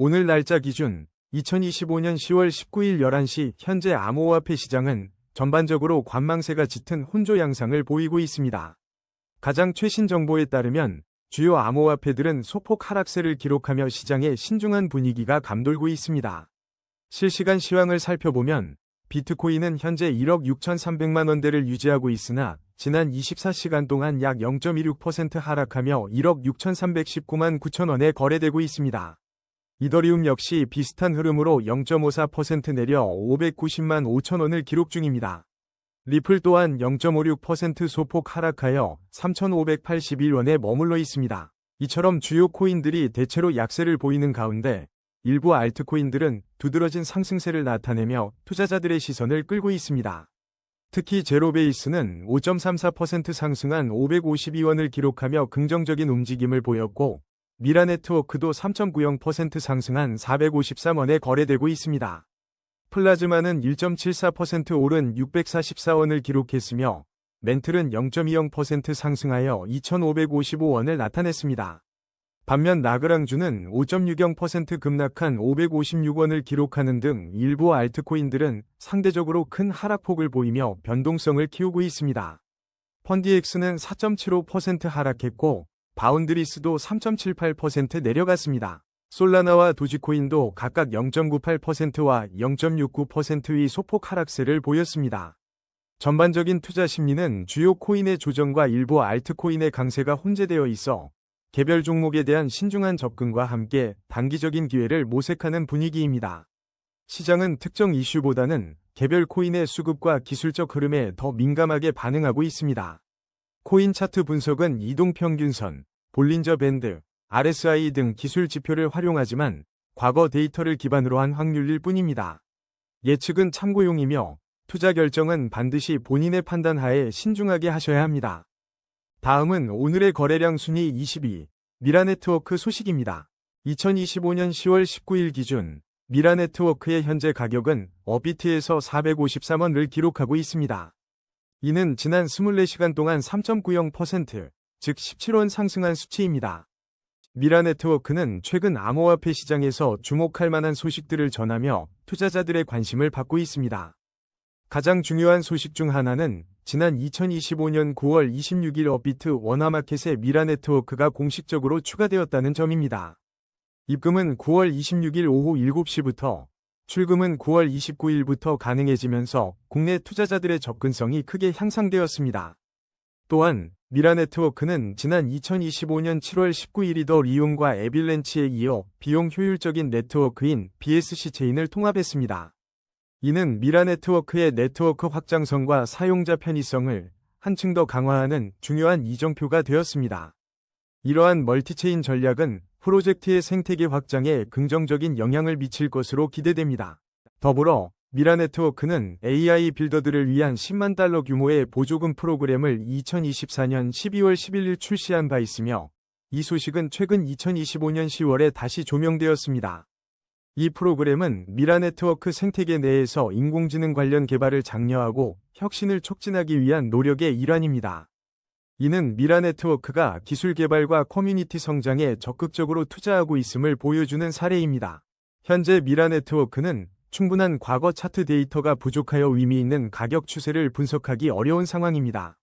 오늘 날짜 기준 2025년 10월 19일 11시 현재 암호화폐 시장은 전반적으로 관망세가 짙은 혼조 양상을 보이고 있습니다. 가장 최신 정보에 따르면 주요 암호화폐들은 소폭 하락세를 기록하며 시장에 신중한 분위기가 감돌고 있습니다. 실시간 시황을 살펴보면 비트코인은 현재 1억 6,300만 원대를 유지하고 있으나 지난 24시간 동안 약 0.26% 하락하며 1억 6,319만 9천 원에 거래되고 있습니다. 이더리움 역시 비슷한 흐름으로 0.54% 내려 590만 5천 원을 기록 중입니다. 리플 또한 0.56% 소폭 하락하여 3,581원에 머물러 있습니다. 이처럼 주요 코인들이 대체로 약세를 보이는 가운데 일부 알트코인들은 두드러진 상승세를 나타내며 투자자들의 시선을 끌고 있습니다. 특히 제로베이스는 5.34% 상승한 552원을 기록하며 긍정적인 움직임을 보였고 미라네트워크도 3.90% 상승한 453원에 거래되고 있습니다. 플라즈마는 1.74% 오른 644원을 기록했으며 멘틀은 0.20% 상승하여 2,555원을 나타냈습니다. 반면 나그랑주는 5.60% 급락한 556원을 기록하는 등 일부 알트코인들은 상대적으로 큰 하락폭을 보이며 변동성을 키우고 있습니다. 펀디엑스는 4.75% 하락했고 바운드리스도 3.78% 내려갔습니다. 솔라나와 도지코인도 각각 0.98%와 0.69%의 소폭 하락세를 보였습니다. 전반적인 투자 심리는 주요 코인의 조정과 일부 알트코인의 강세가 혼재되어 있어 개별 종목에 대한 신중한 접근과 함께 단기적인 기회를 모색하는 분위기입니다. 시장은 특정 이슈보다는 개별 코인의 수급과 기술적 흐름에 더 민감하게 반응하고 있습니다. 코인 차트 분석은 이동평균선, 볼린저 밴드, RSI 등 기술 지표를 활용하지만 과거 데이터를 기반으로 한 확률일 뿐입니다. 예측은 참고용이며 투자 결정은 반드시 본인의 판단 하에 신중하게 하셔야 합니다. 다음은 오늘의 거래량 순위 22, 미라네트워크 소식입니다. 2025년 10월 19일 기준 미라네트워크의 현재 가격은 업비트에서 453원을 기록하고 있습니다. 이는 지난 24시간 동안 3.90%, 즉 17원 상승한 수치입니다. 미라네트워크는 최근 암호화폐 시장에서 주목할 만한 소식들을 전하며 투자자들의 관심을 받고 있습니다. 가장 중요한 소식 중 하나는 지난 2025년 9월 26일 업비트 원화마켓에 미라네트워크가 공식적으로 추가되었다는 점입니다. 입금은 9월 26일 오후 7시부터, 출금은 9월 29일부터 가능해지면서 국내 투자자들의 접근성이 크게 향상되었습니다. 또한 미라네트워크는 지난 2025년 7월 19일 더 리온과 에빌렌치에 이어 비용 효율적인 네트워크인 BSC 체인을 통합했습니다. 이는 미라네트워크의 네트워크 확장성과 사용자 편의성을 한층 더 강화하는 중요한 이정표가 되었습니다. 이러한 멀티체인 전략은 프로젝트의 생태계 확장에 긍정적인 영향을 미칠 것으로 기대됩니다. 더불어 미라네트워크는 AI 빌더들을 위한 10만 달러 규모의 보조금 프로그램을 2024년 12월 11일 출시한 바 있으며 이 소식은 최근 2025년 10월에 다시 조명되었습니다. 이 프로그램은 미라네트워크 생태계 내에서 인공지능 관련 개발을 장려하고 혁신을 촉진하기 위한 노력의 일환입니다. 이는 미라네트워크가 기술 개발과 커뮤니티 성장에 적극적으로 투자하고 있음을 보여주는 사례입니다. 현재 미라네트워크는 충분한 과거 차트 데이터가 부족하여 의미 있는 가격 추세를 분석하기 어려운 상황입니다.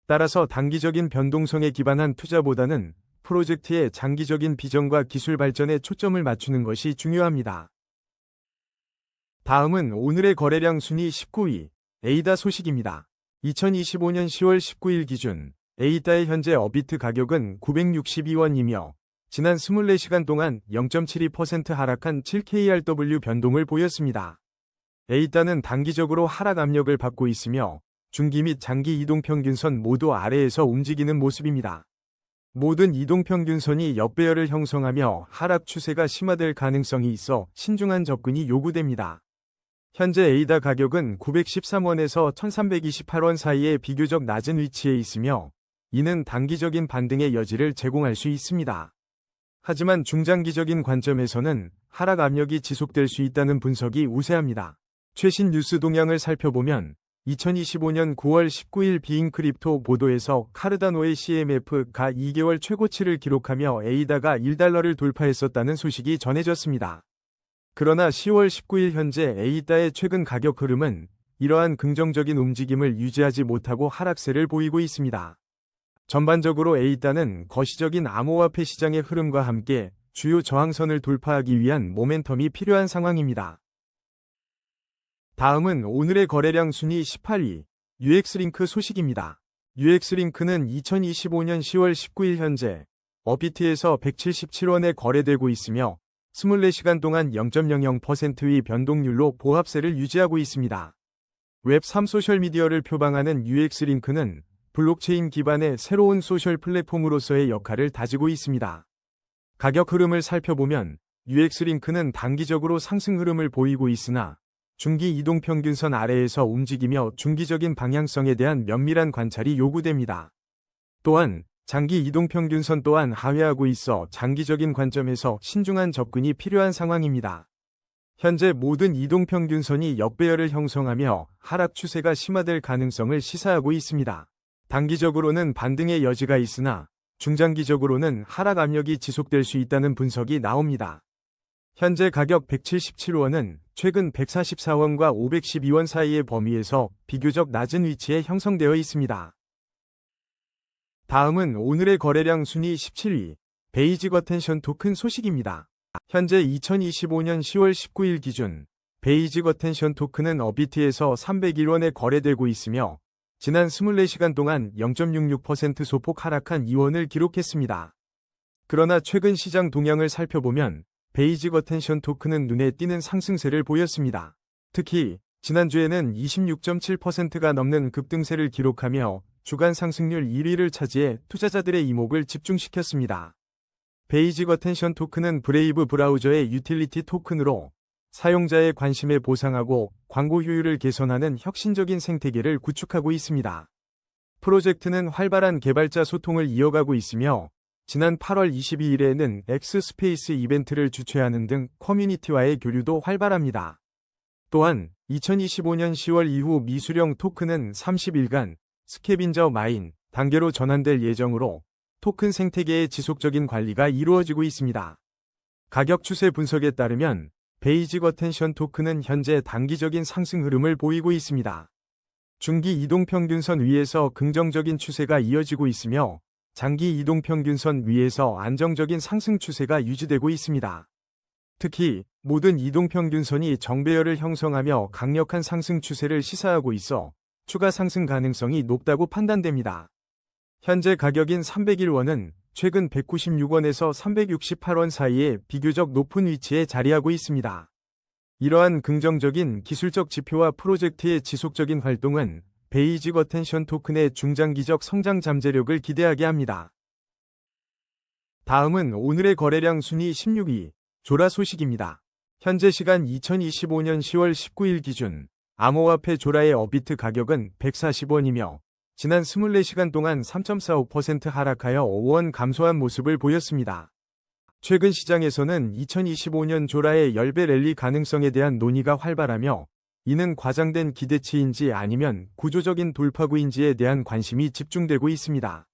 따라서 단기적인 변동성에 기반한 투자보다는 프로젝트의 장기적인 비전과 기술 발전에 초점을 맞추는 것이 중요합니다. 다음은 오늘의 거래량 순위 19위, 에이다 소식입니다. 2025년 10월 19일 기준 에이다의 현재 업비트 가격은 962원이며 지난 24시간 동안 0.72% 하락한 7KRW 변동을 보였습니다. 에이다는 단기적으로 하락 압력을 받고 있으며 중기 및 장기 이동평균선 모두 아래에서 움직이는 모습입니다. 모든 이동평균선이 역배열을 형성하며 하락 추세가 심화될 가능성이 있어 신중한 접근이 요구됩니다. 현재 에이다 가격은 913원에서 1328원 사이에 비교적 낮은 위치에 있으며 이는 단기적인 반등의 여지를 제공할 수 있습니다. 하지만 중장기적인 관점에서는 하락 압력이 지속될 수 있다는 분석이 우세합니다. 최신 뉴스 동향을 살펴보면 2025년 9월 19일 비인크립토 보도에서 카르다노의 CMF가 2개월 최고치를 기록하며 에이다가 1달러를 돌파했었다는 소식이 전해졌습니다. 그러나 10월 19일 현재 에이다의 최근 가격 흐름은 이러한 긍정적인 움직임을 유지하지 못하고 하락세를 보이고 있습니다. 전반적으로 에이다는 거시적인 암호화폐 시장의 흐름과 함께 주요 저항선을 돌파하기 위한 모멘텀이 필요한 상황입니다. 다음은 오늘의 거래량 순위 18위, UX링크 소식입니다. UX링크는 2025년 10월 19일 현재 업비트에서 177원에 거래되고 있으며 24시간 동안 0.00%의 변동률로 보합세를 유지하고 있습니다. 웹3 소셜미디어를 표방하는 UX링크는 블록체인 기반의 새로운 소셜 플랫폼으로서의 역할을 다지고 있습니다. 가격 흐름을 살펴보면 UX링크는 단기적으로 상승 흐름을 보이고 있으나 중기 이동평균선 아래에서 움직이며 중기적인 방향성에 대한 면밀한 관찰이 요구됩니다. 또한 장기 이동평균선 또한 하회하고 있어 장기적인 관점에서 신중한 접근이 필요한 상황입니다. 현재 모든 이동평균선이 역배열을 형성하며 하락 추세가 심화될 가능성을 시사하고 있습니다. 단기적으로는 반등의 여지가 있으나 중장기적으로는 하락 압력이 지속될 수 있다는 분석이 나옵니다. 현재 가격 177원은 최근 144원과 512원 사이의 범위에서 비교적 낮은 위치에 형성되어 있습니다. 다음은 오늘의 거래량 순위 17위, 베이직 어텐션 토큰 소식입니다. 현재 2025년 10월 19일 기준 베이직 어텐션 토큰은 업비트에서 301원에 거래되고 있으며 지난 24시간 동안 0.66% 소폭 하락한 2원을 기록했습니다. 그러나 최근 시장 동향을 살펴보면 베이직 어텐션 토큰은 눈에 띄는 상승세를 보였습니다. 특히 지난주에는 26.7%가 넘는 급등세를 기록하며 주간 상승률 1위를 차지해 투자자들의 이목을 집중시켰습니다. 베이직 어텐션 토큰은 브레이브 브라우저의 유틸리티 토큰으로 사용자의 관심에 보상하고 광고 효율을 개선하는 혁신적인 생태계를 구축하고 있습니다. 프로젝트는 활발한 개발자 소통을 이어가고 있으며 지난 8월 22일에는 엑스스페이스 이벤트를 주최하는 등 커뮤니티와의 교류도 활발합니다. 또한 2025년 10월 이후 미수령 토큰은 30일간 스캐빈저 마인 단계로 전환될 예정으로 토큰 생태계의 지속적인 관리가 이루어지고 있습니다. 가격 추세 분석에 따르면 베이직 어텐션 토큰은 현재 단기적인 상승 흐름을 보이고 있습니다. 중기 이동평균선 위에서 긍정적인 추세가 이어지고 있으며 장기 이동평균선 위에서 안정적인 상승 추세가 유지되고 있습니다. 특히 모든 이동평균선이 정배열을 형성하며 강력한 상승 추세를 시사하고 있어 추가 상승 가능성이 높다고 판단됩니다. 현재 가격인 301원은 최근 196원에서 368원 사이에 비교적 높은 위치에 자리하고 있습니다. 이러한 긍정적인 기술적 지표와 프로젝트의 지속적인 활동은 베이직 어텐션 토큰의 중장기적 성장 잠재력을 기대하게 합니다. 다음은 오늘의 거래량 순위 16위, 조라 소식입니다. 현재 시간 2025년 10월 19일 기준 암호화폐 조라의 업비트 가격은 140원이며 지난 24시간 동안 3.45% 하락하여 5원 감소한 모습을 보였습니다. 최근 시장에서는 2025년 조라의 10배 랠리 가능성에 대한 논의가 활발하며 이는 과장된 기대치인지 아니면 구조적인 돌파구인지에 대한 관심이 집중되고 있습니다.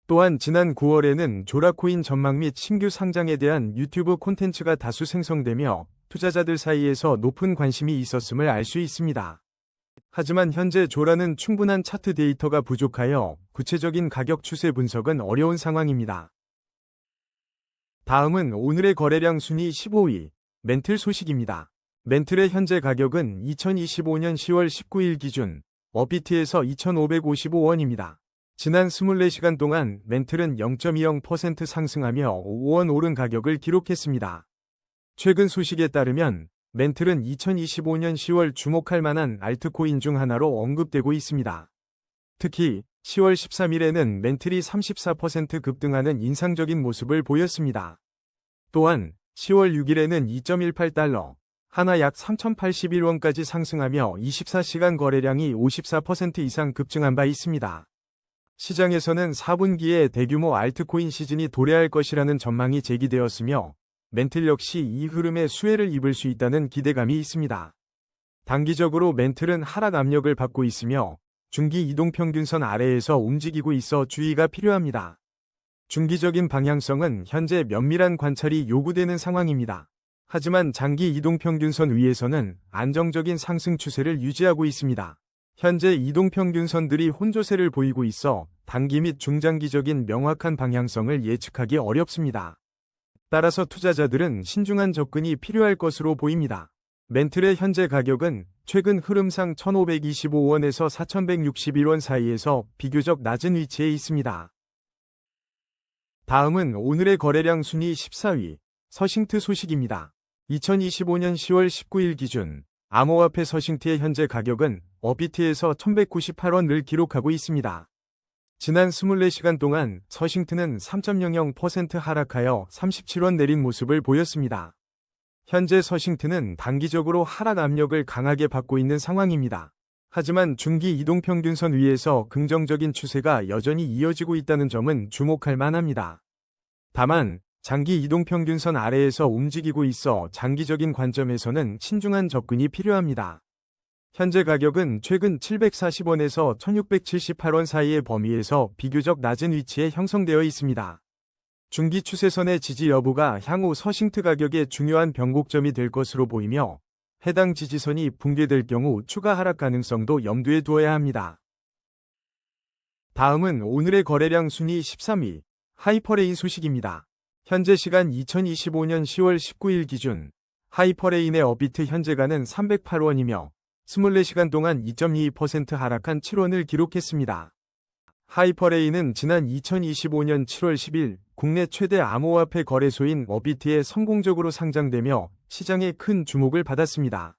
또한 지난 9월에는 조라코인 전망 및 신규 상장에 대한 유튜브 콘텐츠가 다수 생성되며 투자자들 사이에서 높은 관심이 있었음을 알 수 있습니다. 하지만 현재 조라는 충분한 차트 데이터가 부족하여 구체적인 가격 추세 분석은 어려운 상황입니다. 다음은 오늘의 거래량 순위 15위, 멘틀 소식입니다. 멘틀의 현재 가격은 2025년 10월 19일 기준 업비트에서 2,555원입니다. 지난 24시간 동안 멘틀은 0.20% 상승하며 5원 오른 가격을 기록했습니다. 최근 소식에 따르면 멘틀은 2025년 10월 주목할 만한 알트코인 중 하나로 언급되고 있습니다. 특히 10월 13일에는 멘틀이 34% 급등하는 인상적인 모습을 보였습니다. 또한 10월 6일에는 2.18달러, 하나 약 3,081원까지 상승하며 24시간 거래량이 54% 이상 급증한 바 있습니다. 시장에서는 4분기에 대규모 알트코인 시즌이 도래할 것이라는 전망이 제기되었으며 멘틀 역시 이 흐름에 수혜를 입을 수 있다는 기대감이 있습니다. 단기적으로 멘틀은 하락 압력을 받고 있으며 중기 이동평균선 아래에서 움직이고 있어 주의가 필요합니다. 중기적인 방향성은 현재 면밀한 관찰이 요구되는 상황입니다. 하지만 장기 이동평균선 위에서는 안정적인 상승 추세를 유지하고 있습니다. 현재 이동평균선들이 혼조세를 보이고 있어 단기 및 중장기적인 명확한 방향성을 예측하기 어렵습니다. 따라서 투자자들은 신중한 접근이 필요할 것으로 보입니다. 멘틀의 현재 가격은 최근 흐름상 1,525원에서 4,161원 사이에서 비교적 낮은 위치에 있습니다. 다음은 오늘의 거래량 순위 14위, 서싱트 소식입니다. 2025년 10월 19일 기준 암호화폐 서싱트의 현재 가격은 업비트에서 1,198원을 기록하고 있습니다. 지난 24시간 동안 서싱트는 3.00% 하락하여 37원 내린 모습을 보였습니다. 현재 서싱트는 단기적으로 하락 압력을 강하게 받고 있는 상황입니다. 하지만 중기 이동평균선 위에서 긍정적인 추세가 여전히 이어지고 있다는 점은 주목할 만합니다. 다만 장기 이동평균선 아래에서 움직이고 있어 장기적인 관점에서는 신중한 접근이 필요합니다. 현재 가격은 최근 740원에서 1678원 사이의 범위에서 비교적 낮은 위치에 형성되어 있습니다. 중기 추세선의 지지 여부가 향후 서싱트 가격의 중요한 변곡점이 될 것으로 보이며 해당 지지선이 붕괴될 경우 추가 하락 가능성도 염두에 두어야 합니다. 다음은 오늘의 거래량 순위 13위, 하이퍼레인 소식입니다. 현재 시간 2025년 10월 19일 기준 하이퍼레인의 업비트 현재가는 308원이며 24시간 동안 2.22% 하락한 7원을 기록했습니다. 하이퍼레인은 지난 2025년 7월 10일 국내 최대 암호화폐 거래소인 업비트에 성공적으로 상장되며 시장에 큰 주목을 받았습니다.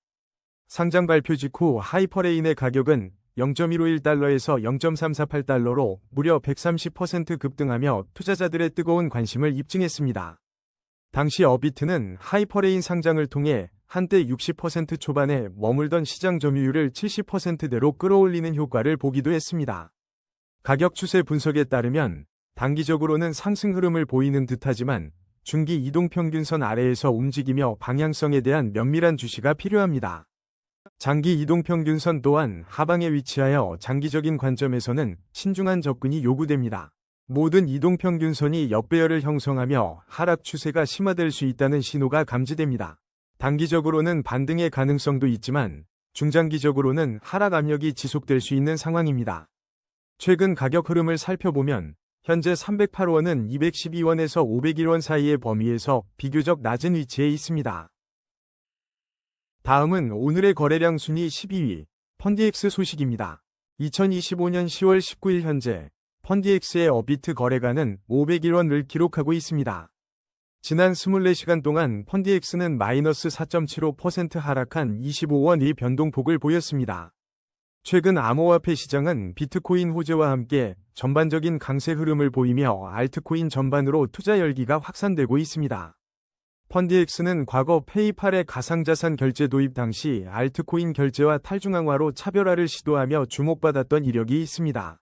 상장 발표 직후 하이퍼레인의 가격은 0.151달러에서 0.348달러로 무려 130% 급등하며 투자자들의 뜨거운 관심을 입증했습니다. 당시 업비트는 하이퍼레인 상장을 통해 한때 60% 초반에 머물던 시장 점유율을 70%대로 끌어올리는 효과를 보기도 했습니다. 가격 추세 분석에 따르면 단기적으로는 상승 흐름을 보이는 듯하지만 중기 이동평균선 아래에서 움직이며 방향성에 대한 면밀한 주시가 필요합니다. 장기 이동평균선 또한 하방에 위치하여 장기적인 관점에서는 신중한 접근이 요구됩니다. 모든 이동평균선이 역배열을 형성하며 하락 추세가 심화될 수 있다는 신호가 감지됩니다. 단기적으로는 반등의 가능성도 있지만 중장기적으로는 하락 압력이 지속될 수 있는 상황입니다. 최근 가격 흐름을 살펴보면 현재 308원은 212원에서 501원 사이의 범위에서 비교적 낮은 위치에 있습니다. 다음은 오늘의 거래량 순위 12위, 펀디엑스 소식입니다. 2025년 10월 19일 현재 펀디엑스의 업비트 거래가는 501원을 기록하고 있습니다. 지난 24시간 동안 펀디엑스는 마이너스 4.75% 하락한 25원의 변동폭을 보였습니다. 최근 암호화폐 시장은 비트코인 호재와 함께 전반적인 강세 흐름을 보이며 알트코인 전반으로 투자 열기가 확산되고 있습니다. 펀디엑스는 과거 페이팔의 가상자산 결제 도입 당시 알트코인 결제와 탈중앙화로 차별화를 시도하며 주목받았던 이력이 있습니다.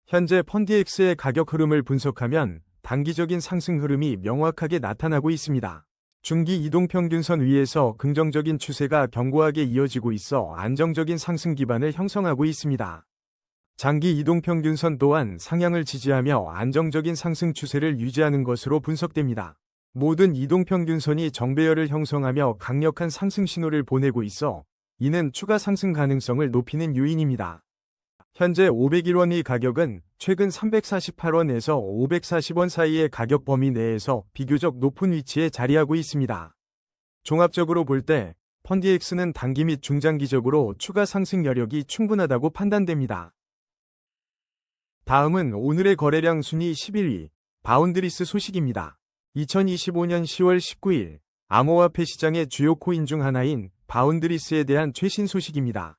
현재 펀디엑스의 가격 흐름을 분석하면 단기적인 상승 흐름이 명확하게 나타나고 있습니다. 중기 이동평균선 위에서 긍정적인 추세가 견고하게 이어지고 있어 안정적인 상승 기반을 형성하고 있습니다. 장기 이동평균선 또한 상향을 지지하며 안정적인 상승 추세를 유지하는 것으로 분석됩니다. 모든 이동평균선이 정배열을 형성하며 강력한 상승 신호를 보내고 있어 이는 추가 상승 가능성을 높이는 요인입니다. 현재 501원의 가격은 최근 348원에서 540원 사이의 가격 범위 내에서 비교적 높은 위치에 자리하고 있습니다. 종합적으로 볼 때 펀디엑스는 단기 및 중장기적으로 추가 상승 여력이 충분하다고 판단됩니다. 다음은 오늘의 거래량 순위 11위, 바운드리스 소식입니다. 2025년 10월 19일 암호화폐 시장의 주요 코인 중 하나인 바운드리스에 대한 최신 소식입니다.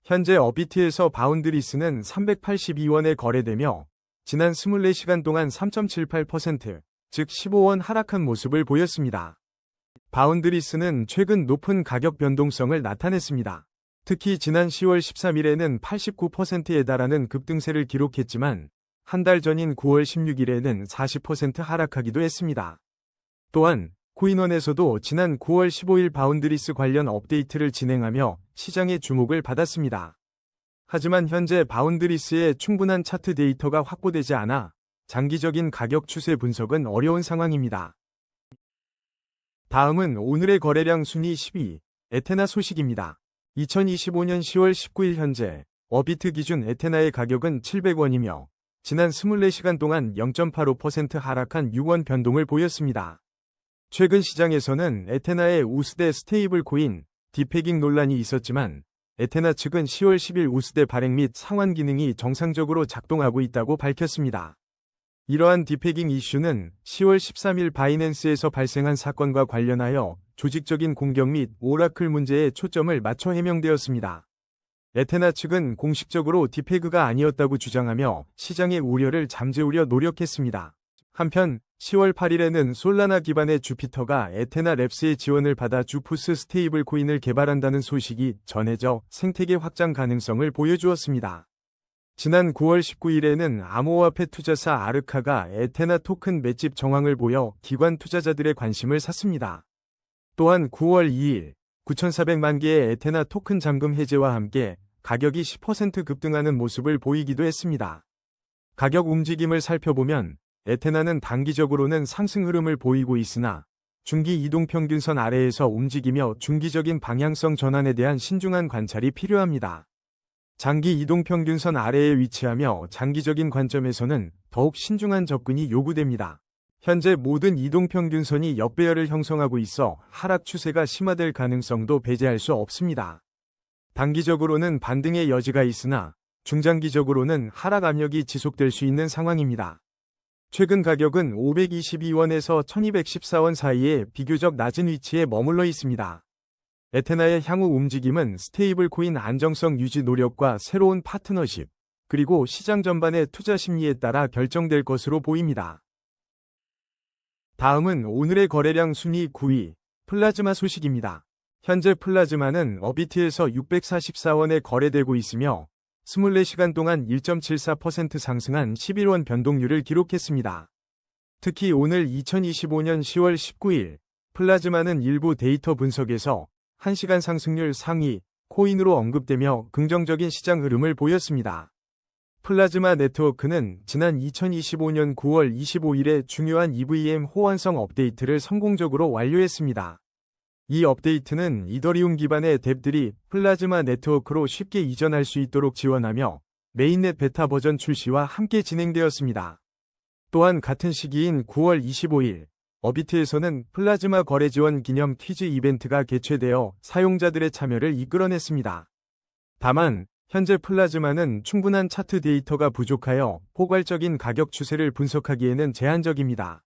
현재 업비트에서 바운드리스는 382원에 거래되며 지난 24시간 동안 3.78%, 즉 15원 하락한 모습을 보였습니다. 바운드리스는 최근 높은 가격 변동성을 나타냈습니다. 특히 지난 10월 13일에는 89%에 달하는 급등세를 기록했지만 한 달 전인 9월 16일에는 40% 하락하기도 했습니다. 또한 코인원에서도 지난 9월 15일 바운드리스 관련 업데이트를 진행하며 시장의 주목을 받았습니다. 하지만 현재 바운드리스의 충분한 차트 데이터가 확보되지 않아 장기적인 가격 추세 분석은 어려운 상황입니다. 다음은 오늘의 거래량 순위 10위, 에테나 소식입니다. 2025년 10월 19일 현재 어비트 기준 에테나의 가격은 700원이며 지난 24시간 동안 0.85% 하락한 6원 변동을 보였습니다. 최근 시장에서는 에테나의 우스대 스테이블 코인, 디패깅 논란이 있었지만 에테나 측은 10월 10일 우스대 발행 및 상환 기능이 정상적으로 작동하고 있다고 밝혔습니다. 이러한 디패깅 이슈는 10월 13일 바이낸스에서 발생한 사건과 관련하여 조직적인 공격 및 오라클 문제에 초점을 맞춰 해명되었습니다. 에테나 측은 공식적으로 디패그가 아니었다고 주장하며 시장의 우려를 잠재우려 노력했습니다. 한편 10월 8일에는 솔라나 기반의 주피터가 에테나 랩스의 지원을 받아 주푸스 스테이블 코인을 개발한다는 소식이 전해져 생태계 확장 가능성을 보여주었습니다. 지난 9월 19일에는 암호화폐 투자사 아르카가 에테나 토큰 맷집 정황을 보여 기관 투자자들의 관심을 샀습니다. 또한 9월 2일 9,400만 개의 에테나 토큰 잠금 해제와 함께 가격이 10% 급등하는 모습을 보이기도 했습니다. 가격 움직임을 살펴보면 에테나는 단기적으로는 상승 흐름을 보이고 있으나 중기 이동평균선 아래에서 움직이며 중기적인 방향성 전환에 대한 신중한 관찰이 필요합니다. 장기 이동평균선 아래에 위치하며 장기적인 관점에서는 더욱 신중한 접근이 요구됩니다. 현재 모든 이동평균선이 역배열을 형성하고 있어 하락 추세가 심화될 가능성도 배제할 수 없습니다. 단기적으로는 반등의 여지가 있으나 중장기적으로는 하락 압력이 지속될 수 있는 상황입니다. 최근 가격은 522원에서 1214원 사이에 비교적 낮은 위치에 머물러 있습니다. 에테나의 향후 움직임은 스테이블 코인 안정성 유지 노력과 새로운 파트너십, 그리고 시장 전반의 투자 심리에 따라 결정될 것으로 보입니다. 다음은 오늘의 거래량 순위 9위, 플라즈마 소식입니다. 현재 플라즈마는 어비트에서 644원에 거래되고 있으며 24시간 동안 1.74% 상승한 11원 변동률을 기록했습니다. 특히 오늘 2025년 10월 19일 플라즈마는 일부 데이터 분석에서 1시간 상승률 상위 코인으로 언급되며 긍정적인 시장 흐름을 보였습니다. 플라즈마 네트워크는 지난 2025년 9월 25일에 중요한 EVM 호환성 업데이트를 성공적으로 완료했습니다. 이 업데이트는 이더리움 기반의 뎁들이 플라즈마 네트워크로 쉽게 이전할 수 있도록 지원하며 메인넷 베타 버전 출시와 함께 진행되었습니다. 또한 같은 시기인 9월 25일 어비트에서는 플라즈마 거래 지원 기념 퀴즈 이벤트가 개최되어 사용자들의 참여를 이끌어냈습니다. 다만 현재 플라즈마는 충분한 차트 데이터가 부족하여 포괄적인 가격 추세를 분석하기에는 제한적입니다.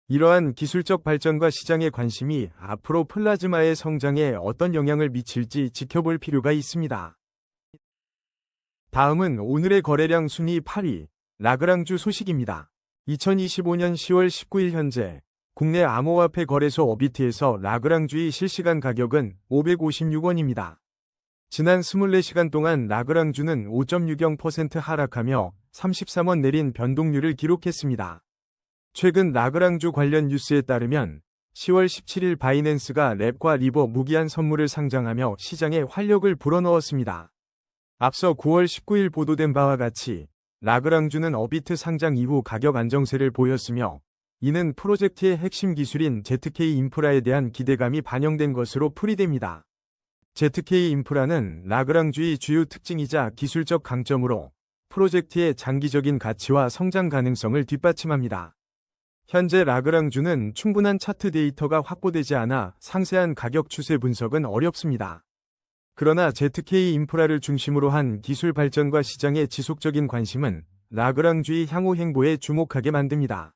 이러한 기술적 발전과 시장의 관심이 앞으로 플라즈마의 성장에 어떤 영향을 미칠지 지켜볼 필요가 있습니다. 다음은 오늘의 거래량 순위 8위, 라그랑주 소식입니다. 2025년 10월 19일 현재 국내 암호화폐 거래소 어비트에서 라그랑주의 실시간 가격은 556원입니다. 지난 24시간 동안 라그랑주는 5.60% 하락하며 33원 내린 변동률을 기록했습니다. 최근 라그랑주 관련 뉴스에 따르면 10월 17일 바이낸스가 랩과 리버 무기한 선물을 상장하며 시장에 활력을 불어넣었습니다. 앞서 9월 19일 보도된 바와 같이 라그랑주는 어비트 상장 이후 가격 안정세를 보였으며 이는 프로젝트의 핵심 기술인 ZK 인프라에 대한 기대감이 반영된 것으로 풀이됩니다. ZK 인프라는 라그랑주의 주요 특징이자 기술적 강점으로 프로젝트의 장기적인 가치와 성장 가능성을 뒷받침합니다. 현재 라그랑주는 충분한 차트 데이터가 확보되지 않아 상세한 가격 추세 분석은 어렵습니다. 그러나 ZK 인프라를 중심으로 한 기술 발전과 시장의 지속적인 관심은 라그랑주의 향후 행보에 주목하게 만듭니다.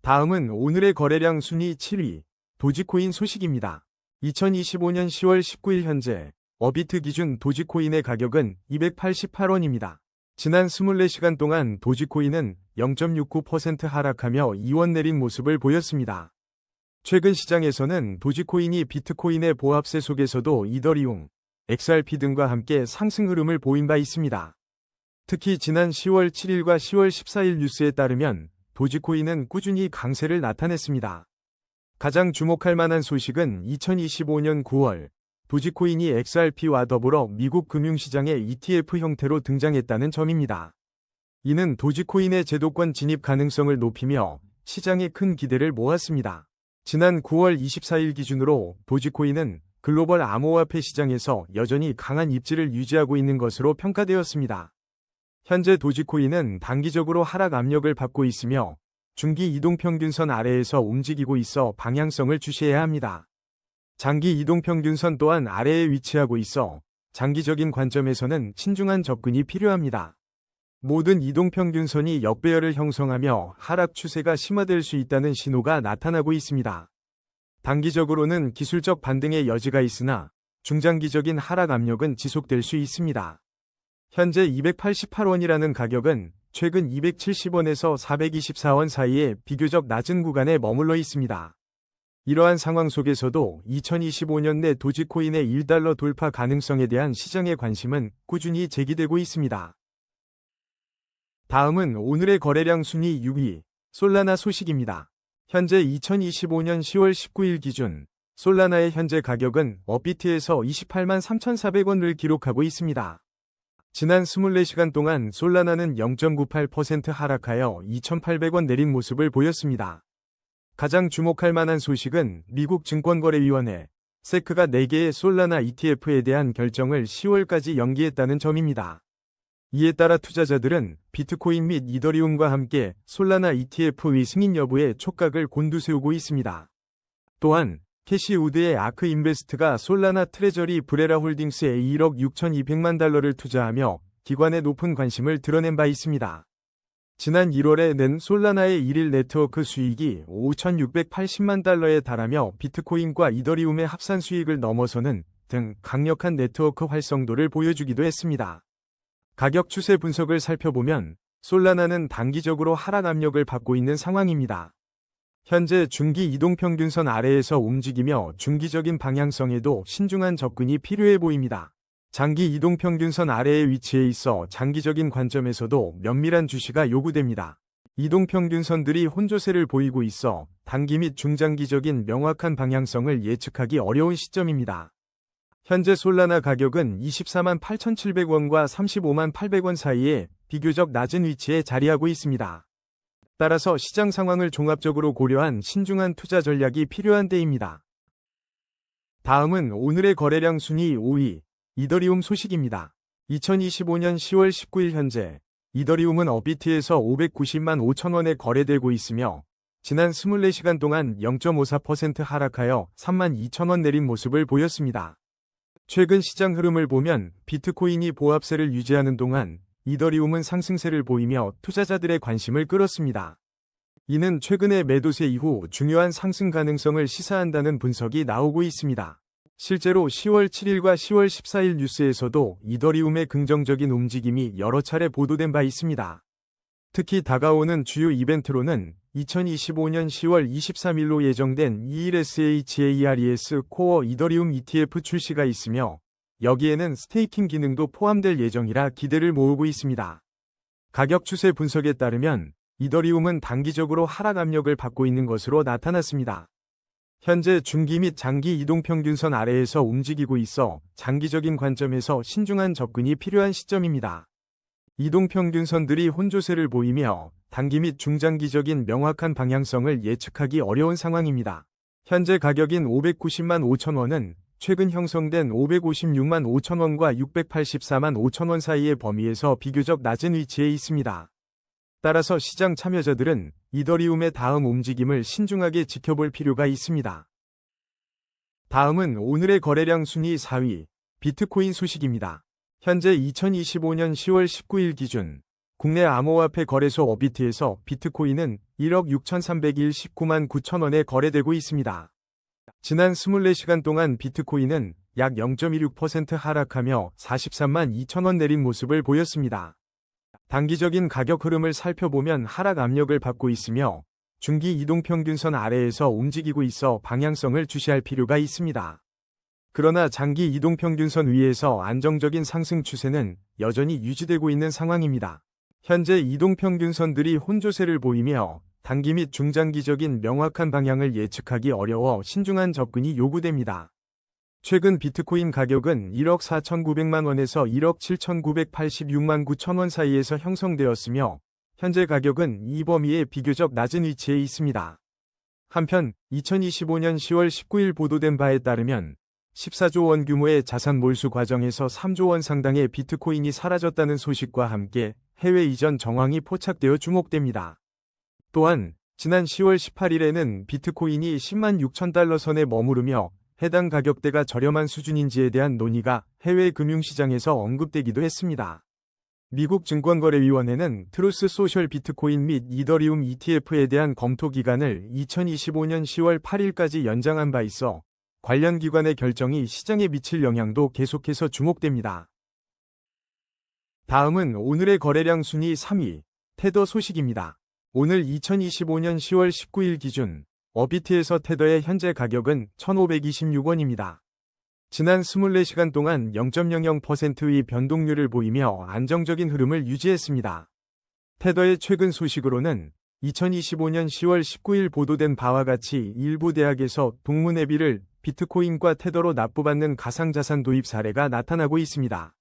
다음은 오늘의 거래량 순위 7위, 도지코인 소식입니다. 2025년 10월 19일 현재 어비트 기준 도지코인의 가격은 288원입니다. 지난 24시간 동안 도지코인은 0.69% 하락하며 2원 내린 모습을 보였습니다. 최근 시장에서는 도지코인이 비트코인의 보합세 속에서도 이더리움, XRP 등과 함께 상승 흐름을 보인 바 있습니다. 특히 지난 10월 7일과 10월 14일 뉴스에 따르면 도지코인은 꾸준히 강세를 나타냈습니다. 가장 주목할 만한 소식은 2025년 9월 도지코인이 XRP와 더불어 미국 금융시장에 ETF 형태로 등장했다는 점입니다. 이는 도지코인의 제도권 진입 가능성을 높이며 시장에 큰 기대를 모았습니다. 지난 9월 24일 기준으로 도지코인은 글로벌 암호화폐 시장에서 여전히 강한 입지를 유지하고 있는 것으로 평가되었습니다. 현재 도지코인은 단기적으로 하락 압력을 받고 있으며 중기 이동평균선 아래에서 움직이고 있어 방향성을 주시해야 합니다. 장기 이동평균선 또한 아래에 위치하고 있어 장기적인 관점에서는 신중한 접근이 필요합니다. 모든 이동평균선이 역배열을 형성하며 하락 추세가 심화될 수 있다는 신호가 나타나고 있습니다. 단기적으로는 기술적 반등의 여지가 있으나 중장기적인 하락 압력은 지속될 수 있습니다. 현재 288원이라는 가격은 최근 270원에서 424원 사이에 비교적 낮은 구간에 머물러 있습니다. 이러한 상황 속에서도 2025년 내 도지코인의 1달러 돌파 가능성에 대한 시장의 관심은 꾸준히 제기되고 있습니다. 다음은 오늘의 거래량 순위 6위, 솔라나 소식입니다. 현재 2025년 10월 19일 기준 솔라나의 현재 가격은 업비트에서 28만 3,400원을 기록하고 있습니다. 지난 24시간 동안 솔라나는 0.98% 하락하여 2,800원 내린 모습을 보였습니다. 가장 주목할 만한 소식은 미국 증권거래위원회 세크가 4개의 솔라나 ETF에 대한 결정을 10월까지 연기했다는 점입니다. 이에 따라 투자자들은 비트코인 및 이더리움과 함께 솔라나 ETF의 승인 여부에 촉각을 곤두세우고 있습니다. 또한 캐시우드의 아크 인베스트가 솔라나 트레저리 브레라 홀딩스에 1억 6,200만 달러를 투자하며 기관의 높은 관심을 드러낸 바 있습니다. 지난 1월에 낸 솔라나의 1일 네트워크 수익이 5,680만 달러에 달하며 비트코인과 이더리움의 합산 수익을 넘어서는 등 강력한 네트워크 활성도를 보여주기도 했습니다. 가격 추세 분석을 살펴보면 솔라나는 단기적으로 하락 압력을 받고 있는 상황입니다. 현재 중기 이동평균선 아래에서 움직이며 중기적인 방향성에도 신중한 접근이 필요해 보입니다. 장기 이동평균선 아래에 위치해 있어 장기적인 관점에서도 면밀한 주시가 요구됩니다. 이동평균선들이 혼조세를 보이고 있어 단기 및 중장기적인 명확한 방향성을 예측하기 어려운 시점입니다. 현재 솔라나 가격은 24만 8,700원과 35만 800원 사이에 비교적 낮은 위치에 자리하고 있습니다. 따라서 시장 상황을 종합적으로 고려한 신중한 투자 전략이 필요한 때입니다. 다음은 오늘의 거래량 순위 5위, 이더리움 소식입니다. 2025년 10월 19일 현재 이더리움은 업비트에서 590만 5천원에 거래되고 있으며 지난 24시간 동안 0.54% 하락하여 3만 2천원 내린 모습을 보였습니다. 최근 시장 흐름을 보면 비트코인이 보합세를 유지하는 동안 이더리움은 상승세를 보이며 투자자들의 관심을 끌었습니다. 이는 최근의 매도세 이후 중요한 상승 가능성을 시사한다는 분석이 나오고 있습니다. 실제로 10월 7일과 10월 14일 뉴스에서도 이더리움의 긍정적인 움직임이 여러 차례 보도된 바 있습니다. 특히 다가오는 주요 이벤트로는 2025년 10월 23일로 예정된 ELSHARES 코어 이더리움 ETF 출시가 있으며 여기에는 스테이킹 기능도 포함될 예정이라 기대를 모으고 있습니다. 가격 추세 분석에 따르면 이더리움은 단기적으로 하락 압력을 받고 있는 것으로 나타났습니다. 현재 중기 및 장기 이동평균선 아래에서 움직이고 있어 장기적인 관점에서 신중한 접근이 필요한 시점입니다. 이동평균선들이 혼조세를 보이며 단기 및 중장기적인 명확한 방향성을 예측하기 어려운 상황입니다. 현재 가격인 590만 5천원은 최근 형성된 556만 5천원과 684만 5천원 사이의 범위에서 비교적 낮은 위치에 있습니다. 따라서 시장 참여자들은 이더리움의 다음 움직임을 신중하게 지켜볼 필요가 있습니다. 다음은 오늘의 거래량 순위 4위, 비트코인 소식입니다. 현재 2025년 10월 19일 기준 국내 암호화폐 거래소 업비트에서 비트코인은 1억 6,319만 9천원에 거래되고 있습니다. 지난 24시간 동안 비트코인은 약 0.16% 하락하며 43만 2천원 내린 모습을 보였습니다. 단기적인 가격 흐름을 살펴보면 하락 압력을 받고 있으며 중기 이동평균선 아래에서 움직이고 있어 방향성을 주시할 필요가 있습니다. 그러나 장기 이동평균선 위에서 안정적인 상승 추세는 여전히 유지되고 있는 상황입니다. 현재 이동평균선들이 혼조세를 보이며 단기 및 중장기적인 명확한 방향을 예측하기 어려워 신중한 접근이 요구됩니다. 최근 비트코인 가격은 1억 4,900만 원에서 1억 7,986만 9천 원 사이에서 형성되었으며 현재 가격은 이 범위에 비교적 낮은 위치에 있습니다. 한편 2025년 10월 19일 보도된 바에 따르면 14조 원 규모의 자산 몰수 과정에서 3조 원 상당의 비트코인이 사라졌다는 소식과 함께 해외 이전 정황이 포착되어 주목됩니다. 또한 지난 10월 18일에는 비트코인이 10만 6천 달러 선에 머무르며 해당 가격대가 저렴한 수준인지에 대한 논의가 해외 금융시장에서 언급되기도 했습니다. 미국 증권거래위원회는 트루스 소셜 비트코인 및 이더리움 ETF에 대한 검토 기간을 2025년 10월 8일까지 연장한 바 있어 관련 기관의 결정이 시장에 미칠 영향도 계속해서 주목됩니다. 다음은 오늘의 거래량 순위 3위, 테더 소식입니다. 오늘 2025년 10월 19일 기준 어비트에서 테더의 현재 가격은 1,526원입니다. 지난 24시간 동안 0.00%의 변동률을 보이며 안정적인 흐름을 유지했습니다. 테더의 최근 소식으로는 2025년 10월 19일 보도된 바와 같이 일부 대학에서 동문회비를 비트코인과 테더로 납부받는 가상자산 도입 사례가 나타나고 있습니다.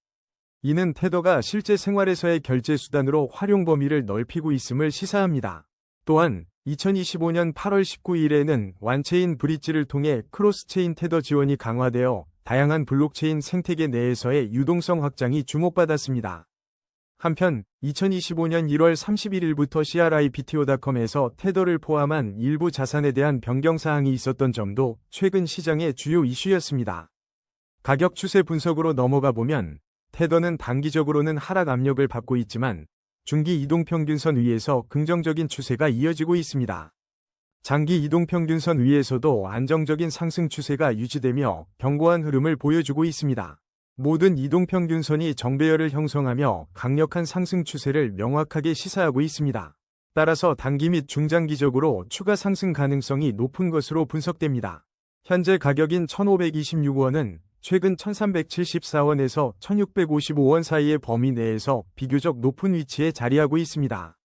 이는 테더가 실제 생활에서의 결제 수단으로 활용 범위를 넓히고 있음을 시사합니다. 또한 2025년 8월 19일에는 완체인 브릿지를 통해 크로스체인 테더 지원이 강화되어 다양한 블록체인 생태계 내에서의 유동성 확장이 주목받았습니다. 한편 2025년 1월 31일부터 CRIPTO.com에서 테더를 포함한 일부 자산에 대한 변경 사항이 있었던 점도 최근 시장의 주요 이슈였습니다. 가격 추세 분석으로 넘어가 보면 테더는 단기적으로는 하락 압력을 받고 있지만 중기 이동평균선 위에서 긍정적인 추세가 이어지고 있습니다. 장기 이동평균선 위에서도 안정적인 상승 추세가 유지되며 견고한 흐름을 보여주고 있습니다. 모든 이동평균선이 정배열을 형성하며 강력한 상승 추세를 명확하게 시사하고 있습니다. 따라서 단기 및 중장기적으로 추가 상승 가능성이 높은 것으로 분석됩니다. 현재 가격인 1,526원은 최근 1,374원에서 1,655원 사이의 범위 내에서 비교적 높은 위치에 자리하고 있습니다.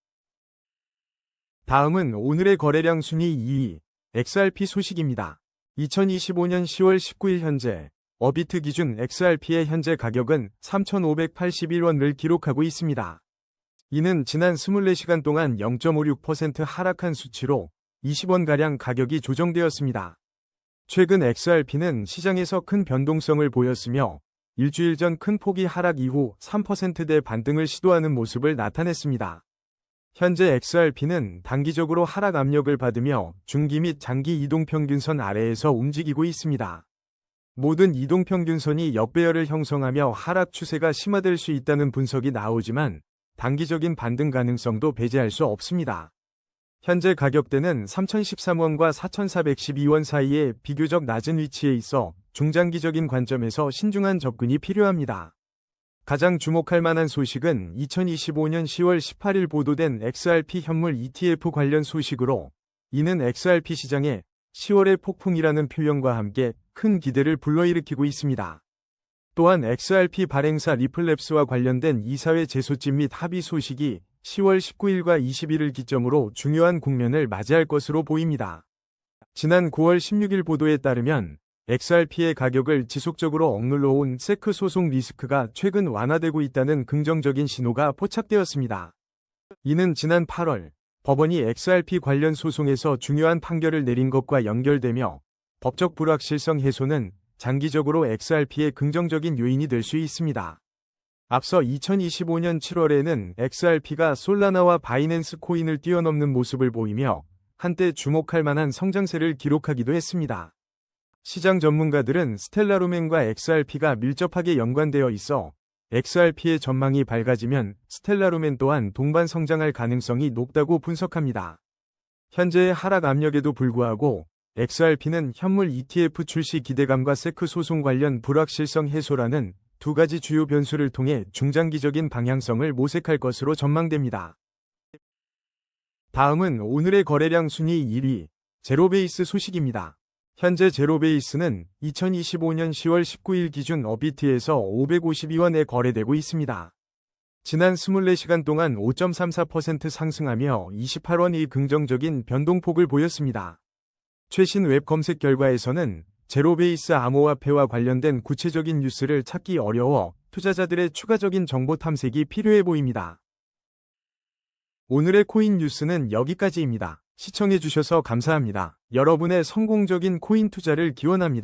다음은 오늘의 거래량 순위 2위, XRP 소식입니다. 2025년 10월 19일 현재 어비트 기준 XRP의 현재 가격은 3,581원을 기록하고 있습니다. 이는 지난 24시간 동안 0.56% 하락한 수치로 20원가량 가격이 조정되었습니다. 최근 XRP는 시장에서 큰 변동성을 보였으며 일주일 전 큰 폭의 하락 이후 3%대 반등을 시도하는 모습을 나타냈습니다. 현재 XRP는 단기적으로 하락 압력을 받으며 중기 및 장기 이동평균선 아래에서 움직이고 있습니다. 모든 이동평균선이 역배열을 형성하며 하락 추세가 심화될 수 있다는 분석이 나오지만 단기적인 반등 가능성도 배제할 수 없습니다. 현재 가격대는 3,013원과 4,412원 사이에 비교적 낮은 위치에 있어 중장기적인 관점에서 신중한 접근이 필요합니다. 가장 주목할 만한 소식은 2025년 10월 18일 보도된 XRP 현물 ETF 관련 소식으로 이는 XRP 시장에 10월의 폭풍이라는 표현과 함께 큰 기대를 불러일으키고 있습니다. 또한 XRP 발행사 리플랩스와 관련된 이사회 재소집 및 합의 소식이 10월 19일과 20일을 기점으로 중요한 국면을 맞이할 것으로 보입니다. 지난 9월 16일 보도에 따르면 XRP의 가격을 지속적으로 억눌러 온 세크 소송 리스크가 최근 완화되고 있다는 긍정적인 신호가 포착되었습니다. 이는 지난 8월 법원이 XRP 관련 소송에서 중요한 판결을 내린 것과 연결되며 법적 불확실성 해소는 장기적으로 XRP의 긍정적인 요인이 될 수 있습니다. 앞서 2025년 7월에는 XRP가 솔라나와 바이낸스 코인을 뛰어넘는 모습을 보이며 한때 주목할 만한 성장세를 기록하기도 했습니다. 시장 전문가들은 스텔라루멘과 XRP가 밀접하게 연관되어 있어 XRP의 전망이 밝아지면 스텔라루멘 또한 동반 성장할 가능성이 높다고 분석합니다. 현재의 하락 압력에도 불구하고 XRP는 현물 ETF 출시 기대감과 세크 소송 관련 불확실성 해소라는 두 가지 주요 변수를 통해 중장기적인 방향성을 모색할 것으로 전망됩니다. 다음은 오늘의 거래량 순위 1위, 제로베이스 소식입니다. 현재 제로베이스는 2025년 10월 19일 기준 어비트에서 552원에 거래되고 있습니다. 지난 24시간 동안 5.34% 상승하며 28원이 긍정적인 변동폭을 보였습니다. 최신 웹 검색 결과에서는 제로베이스 암호화폐와 관련된 구체적인 뉴스를 찾기 어려워 투자자들의 추가적인 정보 탐색이 필요해 보입니다. 오늘의 코인 뉴스는 여기까지입니다. 시청해주셔서 감사합니다. 여러분의 성공적인 코인 투자를 기원합니다.